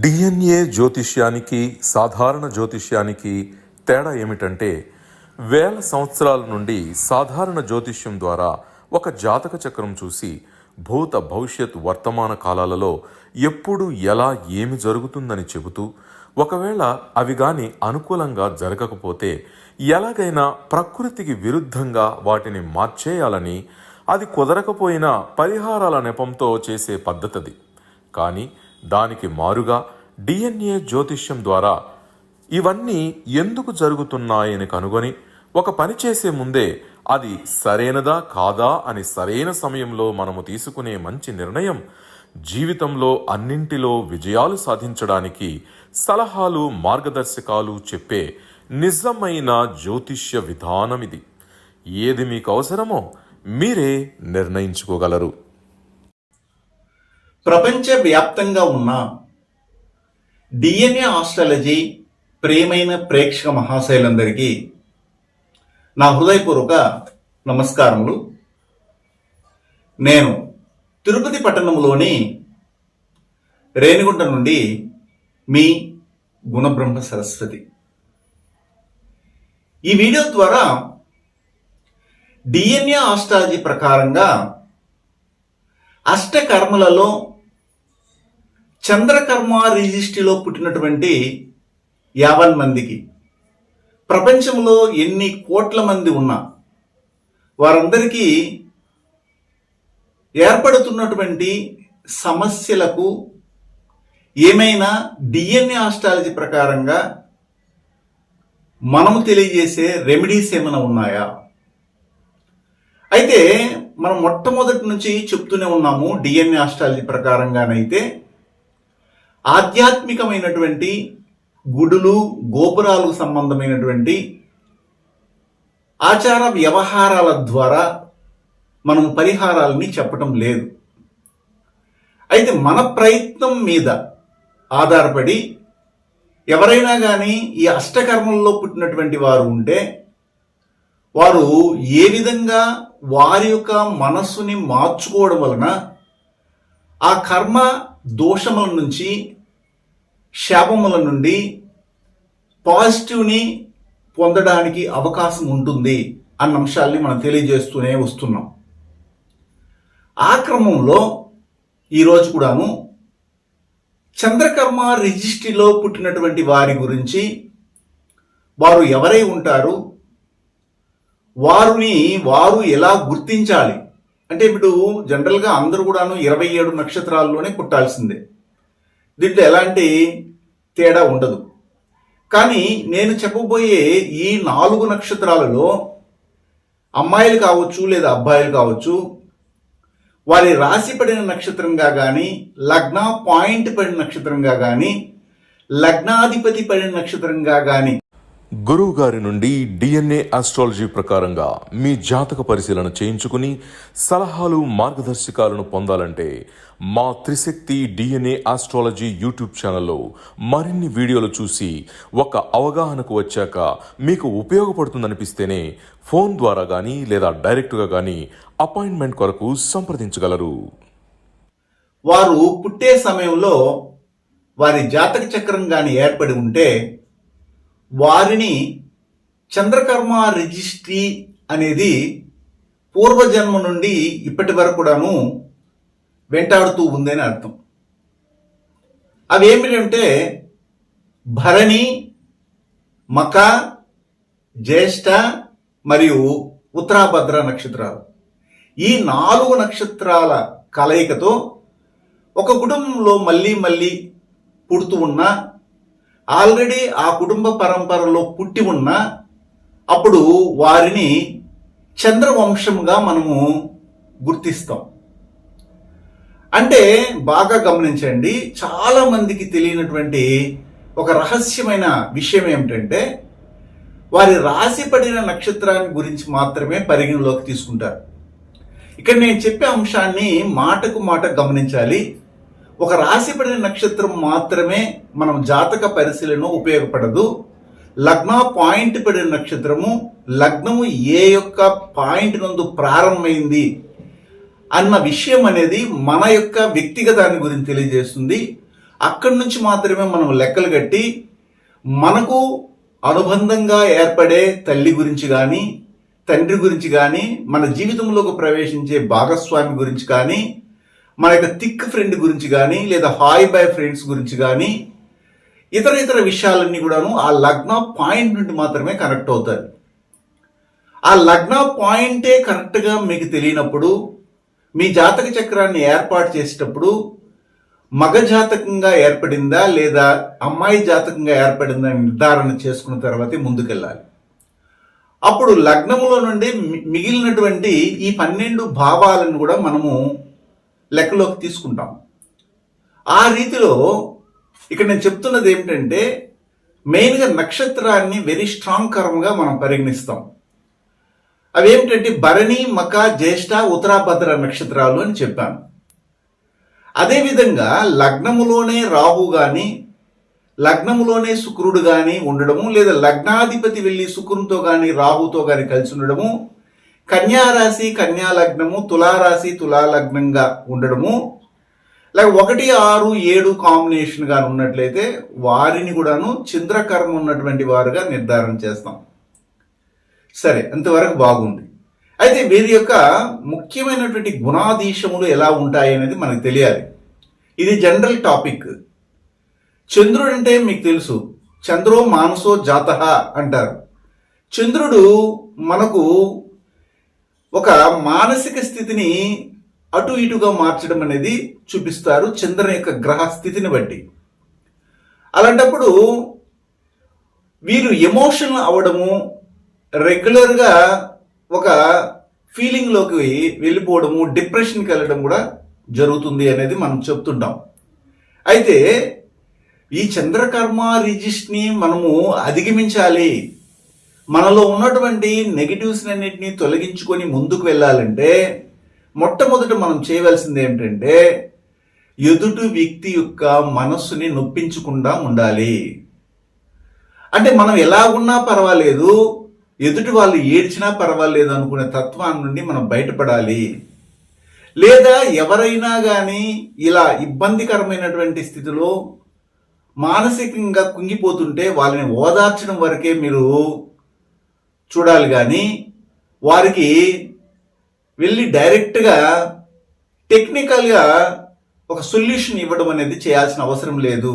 DNA జ్యోతిష్యానికి సాధారణ జ్యోతిష్యానికి తేడా ఏమిటంటే వేల సంవత్సరాల నుండి సాధారణ జ్యోతిష్యం ద్వారా ఒక జాతక చక్రం చూసి భూత భవిష్యత్ వర్తమాన కాలాలలో ఎప్పుడు ఎలా ఏమి జరుగుతుందని చెబుతూ ఒకవేళ అవి గాని అనుకూలంగా జరగకపోతే ఎలాగైనా ప్రకృతికి విరుద్ధంగా వాటిని మార్చేయాలని, అది కుదరకపోయినా పరిహారాల నెపంతో చేసే పద్ధతిది. కానీ దానికి మారుగా డిఎన్ఏ జ్యోతిష్యం ద్వారా ఇవన్నీ ఎందుకు జరుగుతున్నాయని కనుగొని ఒక పని చేసే ముందే అది సరైనదా కాదా అని సరైన సమయంలో మనము తీసుకునే మంచి నిర్ణయం జీవితంలో అన్నింటిలో విజయాలు సాధించడానికి సలహాలు మార్గదర్శకాలు చెప్పే నిజమైన జ్యోతిష్య విధానం ఇది. ఏది మీకు అవసరమో మీరే నిర్ణయించుకోగలరు. ప్రపంచవ్యాప్తంగా ఉన్న డిఎన్ఏ ఆస్ట్రాలజీ ప్రియమైన ప్రేక్షక మహాశైలందరికీ నా హృదయపూర్వక నమస్కారములు. నేను తిరుపతి పట్టణంలోని రేణిగుంట నుండి మీ గుణబ్రహ్మ సరస్వతి. ఈ వీడియో ద్వారా డిఎన్ఏ ఆస్ట్రాలజీ ప్రకారంగా అష్టకర్మలలో చంద్రకర్మ రిజిస్ట్రీలో పుట్టినటువంటి 50 మందికి ప్రపంచంలో ఎన్ని కోట్ల మంది ఉన్నా వారందరికీ ఏర్పడుతున్నటువంటి సమస్యలకు ఏమైనా డిఎన్ఏ ఆస్ట్రాలజీ ప్రకారంగా మనము తెలియజేసే రెమెడీస్ ఏమైనా ఉన్నాయా? అయితే మనం మొట్టమొదటి నుంచి చెప్తూనే ఉన్నాము, డిఎన్ఏ ఆస్ట్రాలజీ ప్రకారంగానైతే ఆధ్యాత్మికమైనటువంటి గుడులు గోపురాలకు సంబంధమైనటువంటి ఆచార వ్యవహారాల ద్వారా మనం పరిహారాలని చెప్పటం లేదు. అయితే మన ప్రయత్నం మీద ఆధారపడి ఎవరైనా కానీ ఈ అష్టకర్మల్లో పుట్టినటువంటి వారు ఉంటే వారు ఏ విధంగా వారి యొక్క మనస్సుని మార్చుకోవడం వలన ఆ కర్మ దోషముల నుంచి, శాపముల నుండి పాజిటివ్ని పొందడానికి అవకాశం ఉంటుంది అన్న అంశాల్ని మనం తెలియజేస్తూనే వస్తున్నాం. ఆ క్రమంలో ఈరోజు కూడాను చంద్రకర్మ రిజిస్ట్రీలో పుట్టినటువంటి వారి గురించి, వారు ఎవరై ఉంటారు, వారు ఎలా గుర్తించాలి అంటే, ఇప్పుడు జనరల్గా అందరూ కూడాను 27 నక్షత్రాల్లోనే పుట్టాల్సిందే, దీంట్లో ఎలాంటి తేడా ఉండదు. కానీ నేను చెప్పబోయే ఈ 4 నక్షత్రాలలో అమ్మాయిలు కావచ్చు లేదా అబ్బాయిలు కావచ్చు, వారి రాశి పడిన నక్షత్రంగా కానీ, లగ్న పాయింట్ పడిన నక్షత్రంగా కానీ, లగ్నాధిపతి పడిన నక్షత్రంగా కానీ గురువు గారి నుండి డిఎన్ఏ ఆస్ట్రాలజీ ప్రకారంగా మీ జాతక పరిశీలన చేయించుకుని సలహాలు మార్గదర్శకాలను పొందాలంటే మా త్రిశక్తి డిఎన్ఏ ఆస్ట్రాలజీ యూట్యూబ్ ఛానల్లో మరిన్ని వీడియోలు చూసి ఒక అవగాహనకు వచ్చాక మీకు ఉపయోగపడుతుందనిపిస్తేనే ఫోన్ ద్వారా కానీ లేదా డైరెక్ట్గా కానీ అపాయింట్మెంట్ కొరకు సంప్రదించగలరు. వారు పుట్టే సమయంలో వారి జాతక చక్రం కానీ ఏర్పడి ఉంటే వారిని చంద్రకర్మ రిజిస్ట్రీ అనేది పూర్వజన్మ నుండి ఇప్పటి వరకు కూడాను వెంటాడుతూ ఉందని అర్థం. అవి ఏమిటంటే భరణి, మక, జ్యేష్ఠ మరియు ఉత్తరాభద్ర నక్షత్రాలు. ఈ 4 నక్షత్రాల కలయికతో ఒక కుటుంబంలో మళ్ళీ పుడుతూ ఉన్న, ఆల్రెడీ ఆ కుటుంబ పరంపరలో పుట్టి ఉన్న, అప్పుడు వారిని చంద్రవంశంగా మనము గుర్తిస్తాం. అంటే బాగా గమనించండి, చాలా మందికి తెలియనటువంటి ఒక రహస్యమైన విషయం ఏమిటంటే, వారి రాశి పడిన నక్షత్రాన్ని గురించి మాత్రమే పరిగణలోకి తీసుకుంటారు. ఇక్కడ నేను చెప్పే అంశాన్ని మాటకు మాట గమనించాలి. ఒక రాశి పడిన నక్షత్రం మాత్రమే మనం జాతక పరిశీలన ఉపయోగపడదు. లగ్న పాయింట్ పడిన నక్షత్రము, లగ్నము ఏ యొక్క పాయింట్ నందు ప్రారంభమైంది అన్న విషయం అనేది మన యొక్క వ్యక్తిగతాన్ని గురించి తెలియజేస్తుంది. అక్కడి నుంచి మాత్రమే మనం లెక్కలు కట్టి మనకు అనుబంధంగా ఏర్పడే తల్లి గురించి కానీ, తండ్రి గురించి కానీ, మన జీవితంలోకి ప్రవేశించే భాగస్వామి గురించి కానీ, మన యొక్క థిక్ ఫ్రెండ్ గురించి కానీ, లేదా హాయ్ బై ఫ్రెండ్స్ గురించి కానీ, ఇతర విషయాలన్నీ కూడాను ఆ లగ్న పాయింట్ నుండి మాత్రమే కనెక్ట్ అవుతాయి. ఆ లగ్న పాయింటే కరెక్ట్గా మీకు తెలియనప్పుడు, మీ జాతక చక్రాన్ని ఏర్పాటు చేసేటప్పుడు మగ జాతకంగా ఏర్పడిందా లేదా అమ్మాయి జాతకంగా ఏర్పడిందా నిర్ధారణ చేసుకున్న తర్వాతే ముందుకెళ్ళాలి. అప్పుడు లగ్నములో నుండి మిగిలినటువంటి ఈ 12 భావాలను కూడా మనము లెక్కలోకి తీసుకుంటాం. ఆ రీతిలో ఇక్కడ నేను చెప్తున్నది ఏమిటంటే, మెయిన్గా నక్షత్రాన్ని వెరీ స్ట్రాంగ్ కర్మగా మనం పరిగణిస్తాం. అవేమిటంటే భరణి, మక, జ్యేష్ఠ, ఉత్తరాభద్ర నక్షత్రాలు అని చెప్పాను. అదేవిధంగా లగ్నములోనే రాహు కానీ, లగ్నములోనే శుక్రుడు కానీ ఉండడము, లేదా లగ్నాధిపతి వెళ్ళి శుక్రునితో కానీ రాహుతో కానీ కలిసి ఉండడము, కన్యారాశి, కన్యా లగ్నము, తులారాశి, తులా లగ్నంగా ఉండడము, లేక 1, 6, 7 కాంబినేషన్గా ఉన్నట్లయితే వారిని కూడాను చంద్రకర్మ ఉన్నటువంటి వారుగా నిర్ధారణ చేస్తాం. సరే, అంతవరకు బాగుంది. అయితే వీరి యొక్క ముఖ్యమైనటువంటి గుణాధీశములు ఎలా ఉంటాయి అనేది మనకు తెలియాలి. ఇది జనరల్ టాపిక్. చంద్రుడు అంటే మీకు తెలుసు, చంద్రో మానసో జాతః అంటారు. చంద్రుడు మనకు ఒక మానసిక స్థితిని అటు ఇటుగా మార్చడం అనేది చూపిస్తారు చంద్రుని యొక్క గ్రహ స్థితిని బట్టి. అలాంటప్పుడు వీరు ఎమోషనల్ అవడము, రెగ్యులర్గా ఒక ఫీలింగ్లోకి వెళ్ళిపోవడము, డిప్రెషన్కి వెళ్ళడం కూడా జరుగుతుంది అనేది మనం చెప్తుంటాం. అయితే ఈ చంద్రకర్మ రిజిస్ట్ని మనము అధిగమించాలి, మనలో ఉన్నటువంటి నెగిటివ్స్ అన్నింటినీ తొలగించుకొని ముందుకు వెళ్ళాలంటే మొట్టమొదట మనం చేయవలసింది ఏమిటంటే, ఎదుటి వ్యక్తి యొక్క మనస్సుని నొప్పించకుండా ఉండాలి. అంటే మనం ఎలా ఉన్నా పర్వాలేదు, ఎదుటి వాళ్ళు ఏడ్చినా పర్వాలేదు అనుకునే తత్వాన్ని నుండి మనం బయటపడాలి. లేదా ఎవరైనా కానీ ఇలా ఇబ్బందికరమైనటువంటి స్థితిలో మానసికంగా కుంగిపోతుంటే వాళ్ళని ఓదార్చడం వరకే మీరు చూడాలి, కానీ వారికి వెళ్ళి డైరెక్ట్గా టెక్నికల్గా ఒక సొల్యూషన్ ఇవ్వడం అనేది చేయాల్సిన అవసరం లేదు.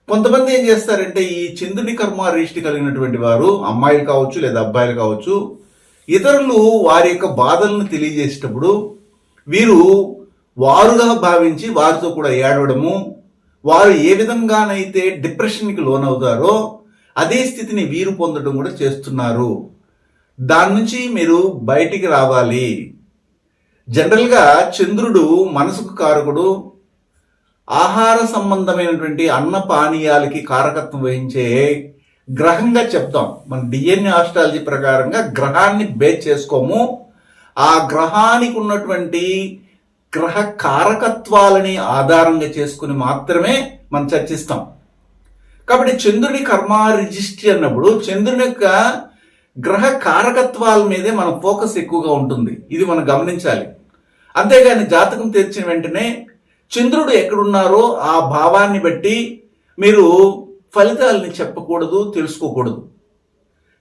కొంతమంది ఏం చేస్తారంటే, ఈ చంద్రుని కర్మ రిష్టి కలిగినటువంటి వారు, అమ్మాయిలు కావచ్చు లేదా అబ్బాయిలు కావచ్చు, ఇతరులు వారి యొక్క బాధలను తెలియజేసేటప్పుడు వీరు వారుగా భావించి వారితో కూడా ఏడవడము, వారు ఏ విధంగానైతే డిప్రెషన్కి లోనవుతారో అదే స్థితిని వీరు పొందడం కూడా చేస్తున్నారు. దాని నుంచి మీరు బయటికి రావాలి. జనరల్గా చంద్రుడు మనసుకు కారకుడు, ఆహార సంబంధమైనటువంటి అన్న పానీయాలకి కారకత్వం వహించే గ్రహంగా చెప్తాం. మన డిఎన్ఏ ఆస్ట్రాలజీ ప్రకారంగా గ్రహాన్ని బేస్ చేసుకోము, ఆ గ్రహానికి ఉన్నటువంటి గ్రహ కారకత్వాలని ఆధారంగా చేసుకుని మాత్రమే మనం చర్చిస్తాం. కాబట్టి చంద్రుని కర్మ రిజిస్ట్రీ అన్నప్పుడు చంద్రుని యొక్క గ్రహ కారకత్వాల మీదే మన ఫోకస్ ఎక్కువగా ఉంటుంది. ఇది మనం గమనించాలి. అంతేగాని జాతకం తెరిచిన వెంటనే చంద్రుడు ఎక్కడున్నారో ఆ భావాన్ని బట్టి మీరు ఫలితాలని చెప్పకూడదు, తెలుసుకోకూడదు.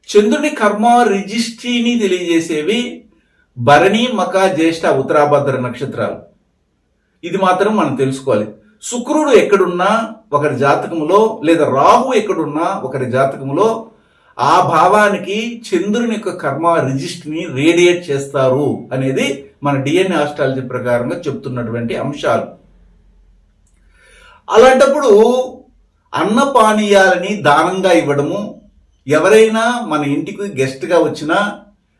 చంద్రుని కర్మ రిజిస్ట్రీని తెలియజేసేవి భరణి, మక, జ్యేష్ఠ, ఉత్తరాభద్ర నక్షత్రాలు. ఇది మాత్రం మనం తెలుసుకోవాలి. శుక్రుడు ఎక్కడున్నా ఒకరి జాతకములో, లేదా రాహు ఎక్కడున్నా ఒకరి జాతకములో ఆ భావానికి చంద్రుని యొక్క కర్మ రిజిస్ట్రీని రేడియేట్ చేస్తారు అనేది మన డిఎన్ఏ ఆస్ట్రాలజీ ప్రకారంగా చెప్తున్నటువంటి అంశాలు. అలాంటప్పుడు అన్నపానీయాలని దానంగా ఇవ్వడము, ఎవరైనా మన ఇంటికి గెస్ట్గా వచ్చినా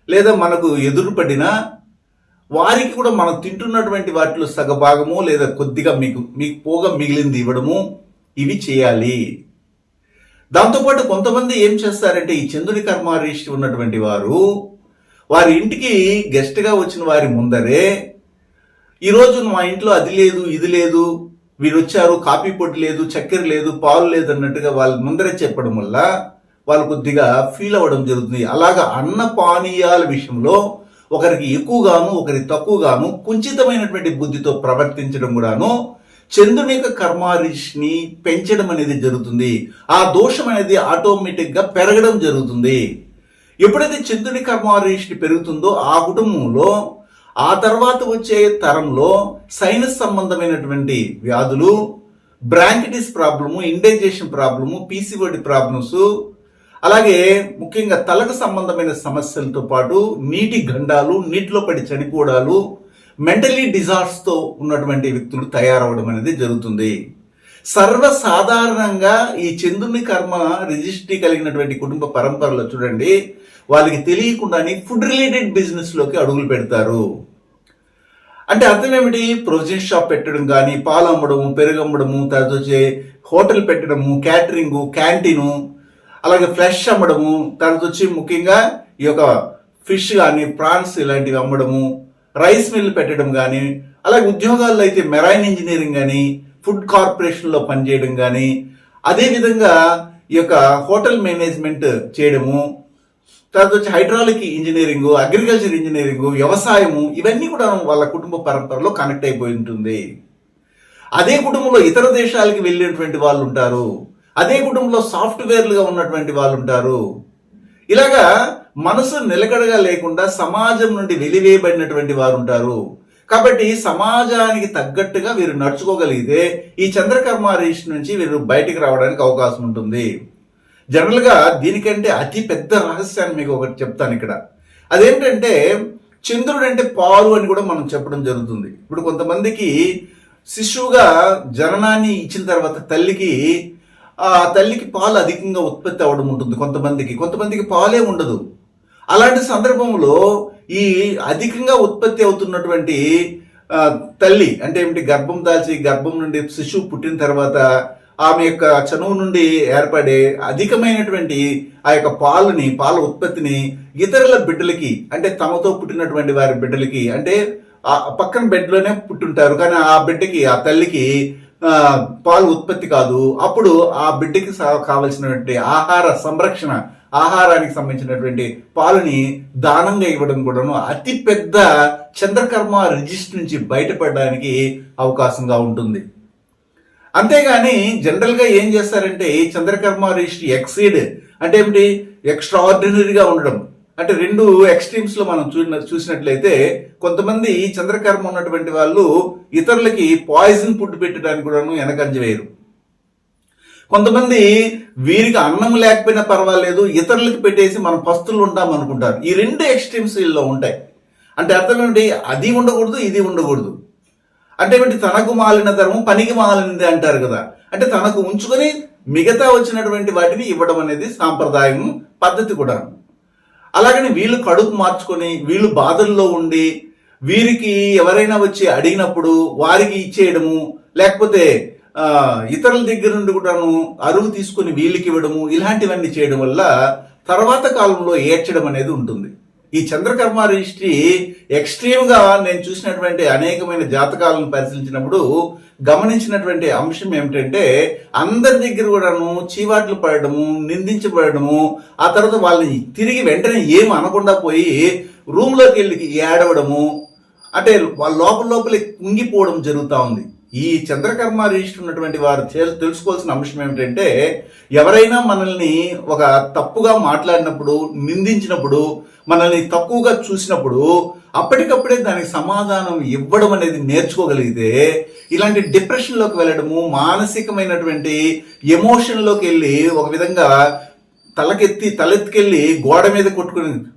లేదా మనకు ఎదురుపడినా వారికి కూడా మనం తింటున్నటువంటి వాటిలో సగభాగము లేదా కొద్దిగా మీకు పోగా మిగిలింది ఇవ్వడము, ఇవి చేయాలి. దాంతోపాటు కొంతమంది ఏం చేస్తారంటే, ఈ చంద్రుని కర్మ రిజిస్ట్రీ ఉన్నటువంటి వారు వారి ఇంటికి గెస్ట్గా వచ్చిన వారి ముందరే, ఈరోజు మా ఇంట్లో అది లేదు, ఇది లేదు, వీరు వచ్చారు, కాఫీ పొడి లేదు, చక్కెర లేదు, పాలు లేదు అన్నట్టుగా వాళ్ళ ముందరే చెప్పడం వల్ల వాళ్ళు కొద్దిగా ఫీల్ అవ్వడం జరుగుతుంది. అలాగా అన్న పానీయాల విషయంలో ఒకరికి ఎక్కువగాను ఒకరికి తక్కువగాను కుంచితమైనటువంటి బుద్ధితో ప్రవర్తించడం కూడాను చంద్రుని యొక్క కర్మారిష్ని పెంచడం అనేది జరుగుతుంది. ఆ దోషం అనేది ఆటోమేటిక్ గా పెరగడం జరుగుతుంది. ఎప్పుడైతే చంద్రుని కర్మారిష్ని పెరుగుతుందో ఆ కుటుంబంలో ఆ తర్వాత వచ్చే తరంలో సైనస్ సంబంధమైనటువంటి వ్యాధులు, bronchitis problem, indigestion problem, PCOD problems, అలాగే ముఖ్యంగా తలకు సంబంధమైన సమస్యలతో పాటు నీటి గండాలు, నీటిలో పడి చనిపోవడాలు, మెంటలీ డిజార్డ్స్ తో ఉన్నటువంటి వ్యక్తులు తయారవడం అనేది జరుగుతుంది. సర్వసాధారణంగా ఈ చంద్రుని కర్మ రిజిస్ట్రీ కలిగినటువంటి కుటుంబ పరంపరలో చూడండి, వాళ్ళకి తెలియకుండానే ఫుడ్ రిలేటెడ్ బిజినెస్ లోకి అడుగులు పెడతారు. అంటే అర్థం ఏమిటి? ప్రొవిజన్ షాప్ పెట్టడం కానీ, పాలు అమ్మడము, పెరుగు అమ్మడము, తర్వాత వచ్చే హోటల్ పెట్టడము, క్యాటరింగ్, క్యాంటీను, అలాగే ఫ్లెష్ అమ్మడము, తర్వాత వచ్చి ముఖ్యంగా ఈ యొక్క ఫిష్ కానీ, ప్రాన్స్ ఇలాంటివి అమ్మడము, రైస్ మిల్ పెట్టడం కానీ, అలాగే ఉద్యోగాల్లో అయితే మెరైన్ ఇంజనీరింగ్ కానీ, ఫుడ్ కార్పొరేషన్ లో పనిచేయడం కానీ, అదేవిధంగా ఈ యొక్క హోటల్ మేనేజ్మెంట్ చేయడము, తర్వాత వచ్చి హైడ్రాలిక్ ఇంజనీరింగ్, అగ్రికల్చర్ ఇంజనీరింగ్, వ్యవసాయము, ఇవన్నీ కూడా వాళ్ళ కుటుంబ పరంపరలో కనెక్ట్ అయిపోయి ఉంటుంది. అదే కుటుంబంలో ఇతర దేశాలకి వెళ్ళినటువంటి వాళ్ళు ఉంటారు. అదే కుటుంబంలో సాఫ్ట్వేర్లుగా ఉన్నటువంటి వాళ్ళు ఉంటారు. ఇలాగా మనసు నిలకడగా లేకుండా సమాజం నుండి వెలివేయబడినటువంటి వారు ఉంటారు. కాబట్టి సమాజానికి తగ్గట్టుగా వీరు నడుచుకోగలిగితే ఈ చంద్రకర్మారీష్ నుంచి వీరు బయటికి రావడానికి అవకాశం ఉంటుంది. జనరల్ గా దీనికంటే అతి పెద్ద రహస్యాన్ని మీకు ఒకటి చెప్తాను ఇక్కడ. అదేంటంటే చంద్రుడు అంటే పాలు అని కూడా మనం చెప్పడం జరుగుతుంది. ఇప్పుడు కొంతమందికి శిశువుగా జననాన్ని ఇచ్చిన తర్వాత తల్లికి పాలు అధికంగా ఉత్పత్తి అవ్వడం ఉంటుంది. కొంతమందికి పాలే ఉండదు. అలాంటి సందర్భంలో ఈ అధికంగా ఉత్పత్తి అవుతున్నటువంటి తల్లి అంటే ఏమిటి, గర్భం దాల్చి గర్భం నుండి శిశువు పుట్టిన తర్వాత ఆమె యొక్క చనువు నుండి ఏర్పడే అధికమైనటువంటి ఆ యొక్క పాల ఉత్పత్తిని ఇతరుల బిడ్డలకి, అంటే తమతో పుట్టినటువంటి వారి బిడ్డలకి, అంటే పక్కన బెడ్లోనే పుట్టుంటారు కానీ ఆ బిడ్డకి, ఆ తల్లికి పాలు ఉత్పత్తి కాదు. అప్పుడు ఆ బిడ్డకి కావలసినటువంటి ఆహారానికి సంబంధించినటువంటి పాలని దానంగా ఇవ్వడం కూడాను అతి పెద్ద చంద్రకర్మ రిజిస్టర్ నుంచి బయటపడడానికి అవకాశంగా ఉంటుంది. అంతేగాని జనరల్ గా ఏం చేస్తారంటే చంద్రకర్మ రిజిస్టర్ ఎక్సీడ్ అంటే ఏమిటి, ఎక్స్ట్రా ఆర్డినరీగా ఉండడం. అంటే రెండు ఎక్స్ట్రీమ్స్ లో మనం చూసినట్లయితే కొంతమంది చంద్రకర్మ ఉన్నటువంటి వాళ్ళు ఇతరులకి పాయిజన్ ఫుడ్ పెట్టడానికి కూడాను వెనకంజ వేయరు. కొంతమంది వీరికి అన్నం లేకపోయినా పర్వాలేదు, ఇతరులకు పెట్టేసి మనం పస్తులు ఉంటాం అనుకుంటారు. ఈ రెండు ఎక్స్ట్రీమ్స్ వీళ్ళలో ఉంటాయి. అంటే అర్థం ఏంటి, అది ఉండకూడదు, ఇది ఉండకూడదు. అంటే ఏమిటి, తనకు మాలిన ధర్మం పనికి మాలినది అంటారు కదా. అంటే తనకు ఉంచుకొని మిగతా వచ్చినటువంటి వాటిని ఇవ్వడం అనేది సాంప్రదాయం, పద్ధతి కూడా. అలాగని వీళ్ళు కడుపు మార్చుకొని వీళ్ళు బాధల్లో ఉండి వీరికి ఎవరైనా వచ్చి అడిగినప్పుడు వారికి ఇచ్చేయడము, లేకపోతే ఇతరుల దగ్గర నుండి కూడాను అరువు తీసుకుని వీళ్ళకి ఇవ్వడము, ఇలాంటివన్నీ చేయడం వల్ల తర్వాత కాలంలో ఏడ్చడం అనేది ఉంటుంది. ఈ చంద్రకర్మ రిజిస్ట్రీ ఎక్స్ట్రీమ్ గా నేను చూసినటువంటి అనేకమైన జాతకాలను పరిశీలించినప్పుడు గమనించినటువంటి అంశం ఏమిటంటే అందరి దగ్గర కూడాను చీవాట్లు పడడము, నిందించబడము, ఆ తర్వాత వాళ్ళని తిరిగి వెంటనే ఏం అనకుండా పోయి రూమ్ లోకి వెళ్ళి ఏడవడము, అంటే వాళ్ళ లోపలే కుంగిపోవడం జరుగుతూ ఉంది. ఈ చంద్రకర్మ రిజిస్టర్ ఉన్నటువంటి వారు తెలుసుకోవాల్సిన అంశం ఏమిటంటే ఎవరైనా మనల్ని ఒక తప్పుగా మాట్లాడినప్పుడు, నిందించినప్పుడు, మనల్ని తక్కువగా చూసినప్పుడు అప్పటికప్పుడే దానికి సమాధానం ఇవ్వడం అనేది నేర్చుకోగలిగితే ఇలాంటి డిప్రెషన్ లోకి వెళ్ళడము, మానసికమైనటువంటి ఎమోషన్ లోకి వెళ్ళి ఒక విధంగా తలెత్తుకెళ్ళి గోడ మీద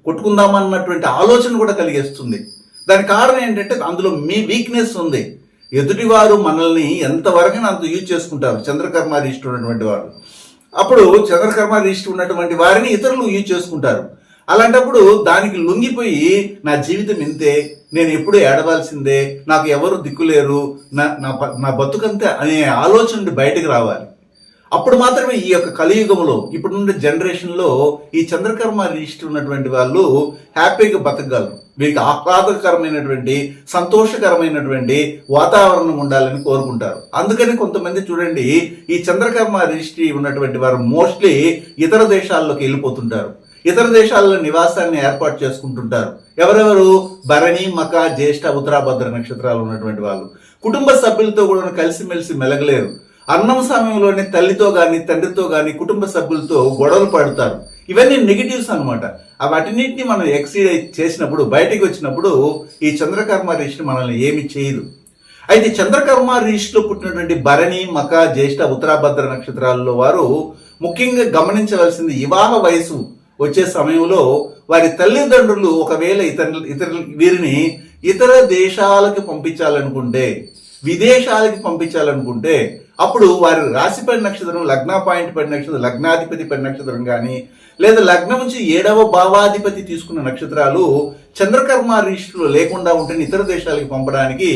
కొట్టుకుందామన్నటువంటి ఆలోచన కూడా కలిగేస్తుంది. దానికి కారణం ఏంటంటే అందులో మీ వీక్నెస్ ఉంది. ఎదుటివారు మనల్ని ఎంతవరకు అంత యూజ్ చేసుకుంటారు చంద్రకర్మ రిజిస్టర్ ఉన్నటువంటి వారు. అప్పుడు చంద్రకర్మ రిజిస్టర్ ఉన్నటువంటి వారిని ఇతరులు యూజ్ చేసుకుంటారు. అలాంటప్పుడు దానికి లొంగిపోయి నా జీవితం ఇంతే, నేను ఎప్పుడు ఏడవాల్సిందే, నాకు ఎవరు దిక్కులేరు, నా బతుకంతే అనే ఆలోచన నుండి బయటకు రావాలి. అప్పుడు మాత్రమే ఈ యొక్క కలియుగంలో ఇప్పుడున్న జనరేషన్ లో ఈ చంద్రకర్మ రిజిస్టర్ ఉన్నటువంటి వాళ్ళు హ్యాపీగా బతకగలరు. వీరికి ఆహ్లాదకరమైనటువంటి, సంతోషకరమైనటువంటి వాతావరణం ఉండాలని కోరుకుంటారు. అందుకని కొంతమంది చూడండి, ఈ చంద్రకర్మ రిజిస్ట్రీ ఉన్నటువంటి వారు మోస్ట్లీ ఇతర దేశాల్లోకి వెళ్ళిపోతుంటారు. ఇతర దేశాల్లో నివాసాన్ని ఏర్పాటు చేసుకుంటుంటారు. ఎవరెవరు? భరణి, మక, జ్యేష్ఠ, ఉత్తరాభద్ర నక్షత్రాలు ఉన్నటువంటి వాళ్ళు. కుటుంబ సభ్యులతో కూడా కలిసిమెలిసి మెలగలేరు. అన్నం సమయంలోనే తల్లితో గాని తండ్రితో గాని కుటుంబ సభ్యులతో గొడవలు పడతారు. ఇవన్నీ నెగిటివ్స్ అనమాట. వాటిన్నింటినీ మనం ఎక్సీడ్ చేసినప్పుడు, బయటికి వచ్చినప్పుడు ఈ చంద్రకర్మ రిషి మనల్ని ఏమి చేయదు. అయితే చంద్రకర్మ రిషిలో పుట్టినటువంటి భరణి, మక, జ్యేష్ఠ, ఉత్తరాభద్ర నక్షత్రాలలో వారు ముఖ్యంగా గమనించవలసింది, వివాహ వయసు వచ్చే సమయంలో వారి తల్లిదండ్రులు ఒకవేళ వీరిని ఇతర దేశాలకు పంపించాలనుకుంటే, విదేశాలకి పంపించాలనుకుంటే, అప్పుడు వారి రాశి పడి నక్షత్రం, లగ్న పాయింట్ పడి నక్షత్రం, లగ్నాధిపతి పడి నక్షత్రం కానీ, లేదా లగ్నం నుంచి 7వ భావాధిపతి తీసుకున్న నక్షత్రాలు చంద్రకర్మ రిషిలో లేకుండా ఉంటే ఇతర దేశాలకి పంపడానికి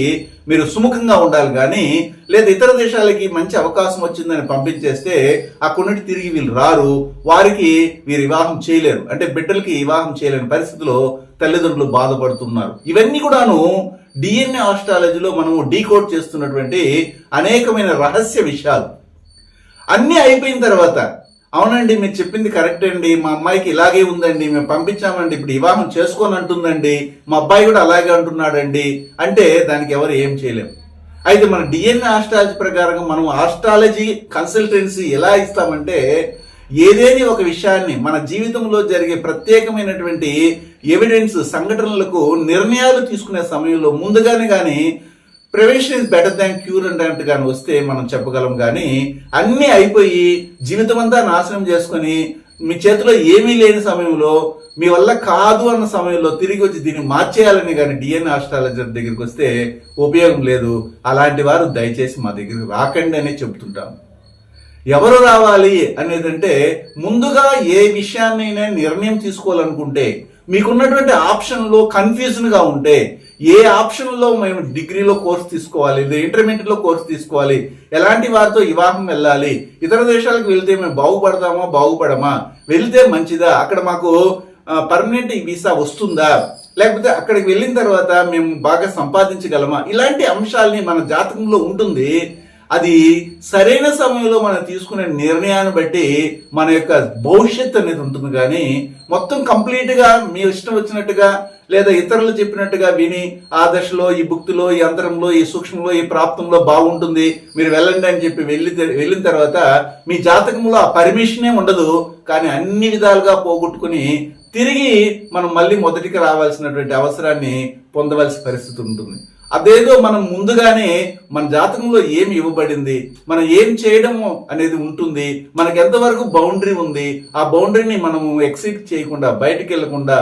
మీరు సుముఖంగా ఉండాలి. కానీ లేదా ఇతర దేశాలకి మంచి అవకాశం వచ్చిందని పంపించేస్తే అక్కడి తిరిగి వీళ్ళు రారు, వారికి వీరు వివాహం చేయలేరు. అంటే బిడ్డలకి వివాహం చేయలేని పరిస్థితిలో తల్లిదండ్రులు బాధపడుతున్నారు. ఇవన్నీ కూడాను డిఎన్ఏ ఆస్ట్రాలజీలో మనము డీకోడ్ చేస్తున్నటువంటి అనేకమైన రహస్య విషయాలు. అన్నీ అయిపోయిన తర్వాత, అవునండి మీరు చెప్పింది కరెక్ట్ అండి, మా అమ్మాయికి ఇలాగే ఉందండి, మేము పంపించామండి, ఇప్పుడు వివాహం చేసుకొని అంటుందండి, మా అబ్బాయి కూడా అలాగే అంటున్నాడండి అంటే దానికి ఎవరు ఏం చేయలేము. అయితే మన డిఎన్ఏ ఆస్ట్రాలజీ ప్రకారంగా మనం ఆస్ట్రాలజీ కన్సల్టెన్సీ ఎలా ఇస్తామంటే, ఏదేని ఒక విషయాన్ని మన జీవితంలో జరిగే ప్రత్యేకమైనటువంటి ఎవిడెన్స్, సంఘటనలకు నిర్ణయాలు తీసుకునే సమయంలో ముందుగానే కానీ prevention is better than cure అంటే కానీ వస్తే మనం చెప్పగలం. కానీ అన్నీ అయిపోయి జీవితం అంతా నాశనం చేసుకొని మీ చేతిలో ఏమీ లేని సమయంలో, మీ వల్ల కాదు అన్న సమయంలో తిరిగి వచ్చి దీన్ని మార్చేయాలని కానీ డిఎన్ఏ ఆస్ట్రాలజర్ దగ్గరికి వస్తే ఉపయోగం లేదు. అలాంటి వారు దయచేసి మా దగ్గరికి రాకండి అనే చెబుతుంటాం. ఎవరు రావాలి అనేదంటే, ముందుగా ఏ విషయాన్నైనా నిర్ణయం తీసుకోవాలనుకుంటే, మీకున్నటువంటి ఆప్షన్లో కన్ఫ్యూజన్గా ఉంటే, ఏ ఆప్షన్లో మేము డిగ్రీలో కోర్స్ తీసుకోవాలి, లేదా ఇంటర్మీడియట్లో కోర్స్ తీసుకోవాలి, ఎలాంటి వారితో వివాహం వెళ్ళాలి, ఇతర దేశాలకు వెళ్తే మేము బాగుపడతామా బాగుపడమా, వెళ్తే మంచిదా, అక్కడ మాకు పర్మనెంట్ వీసా వస్తుందా, లేకపోతే అక్కడికి వెళ్ళిన తర్వాత మేము బాగా సంపాదించగలమా, ఇలాంటి అంశాలని మన జాతకంలో ఉంటుంది. అది సరైన సమయంలో మనం తీసుకునే నిర్ణయాన్ని బట్టి మన యొక్క భవిష్యత్తు అనేది ఉంటుంది. కానీ మొత్తం కంప్లీట్గా మీ ఇష్టం వచ్చినట్టుగా లేదా ఇతరులు చెప్పినట్టుగా విని ఆ దశలో, ఈ భుక్తిలో, ఈ అంతరంలో, ఈ సూక్ష్మంలో, ఈ ప్రాప్తంలో బాగుంటుంది మీరు వెళ్ళండి అని చెప్పి వెళ్ళిన తర్వాత మీ జాతకంలో ఆ పర్మిషనే ఉండదు. కానీ అన్ని విధాలుగా పోగొట్టుకుని తిరిగి మనం మళ్ళీ మొదటికి రావాల్సినటువంటి అవసరాన్ని పొందవలసిన పరిస్థితి ఉంటుంది. అదేదో మనం ముందుగానే మన జాతకంలో ఏమి ఇవ్వబడింది, మనం ఏం చేయడము అనేది ఉంటుంది, మనకు ఎంతవరకు బౌండరీ ఉంది, ఆ బౌండరీని మనము ఎక్సీడ్ చేయకుండా, బయటికి వెళ్లకుండా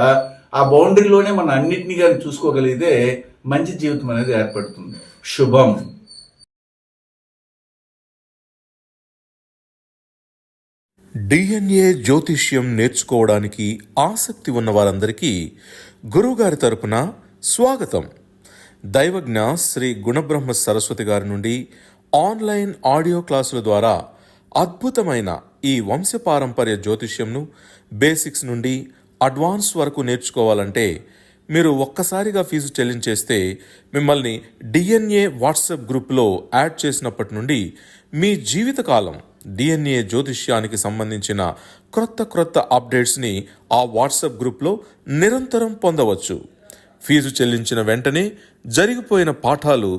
ఆ బౌండరీలోనే మనం అన్నిటినీ కానీ చూసుకోగలిగితే మంచి జీవితం అనేది ఏర్పడుతుంది. శుభం. డిఎన్ఏ జ్యోతిష్యం నేర్చుకోవడానికి ఆసక్తి ఉన్న వారందరికీ గురువుగారి తరపున స్వాగతం. దైవజ్ఞ శ్రీ గుణబ్రహ్మ సరస్వతి గారి నుండి ఆన్లైన్ ఆడియో క్లాసుల ద్వారా అద్భుతమైన ఈ వంశపారంపర్య జ్యోతిష్యంను బేసిక్స్ నుండి అడ్వాన్స్ వరకు నేర్చుకోవాలంటే మీరు ఒక్కసారిగా ఫీజు చెల్లించేస్తే మిమ్మల్ని డిఎన్ఏ వాట్సాప్ గ్రూప్లో యాడ్ చేసినప్పటి నుండి మీ జీవితకాలం డిఎన్ఏ జ్యోతిష్యానికి సంబంధించిన క్రొత్త అప్డేట్స్ని ఆ వాట్సాప్ గ్రూప్లో నిరంతరం పొందవచ్చు. ఫీజు చెల్లించిన వెంటనే జరిగిపోయిన పాఠాలు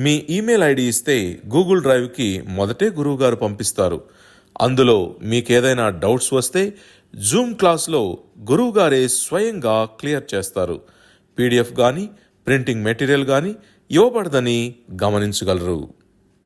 మీ ఈమెయిల్ ఐడి ఇస్తే గూగుల్ డ్రైవ్కి మొదటే గురువుగారు పంపిస్తారు. అందులో మీకేదైనా డౌట్స్ వస్తే జూమ్ క్లాస్లో గురువుగారే స్వయంగా క్లియర్ చేస్తారు. పీడిఎఫ్ కానీ ప్రింటింగ్ మెటీరియల్ కానీ ఇవ్వబడదని గమనించగలరు.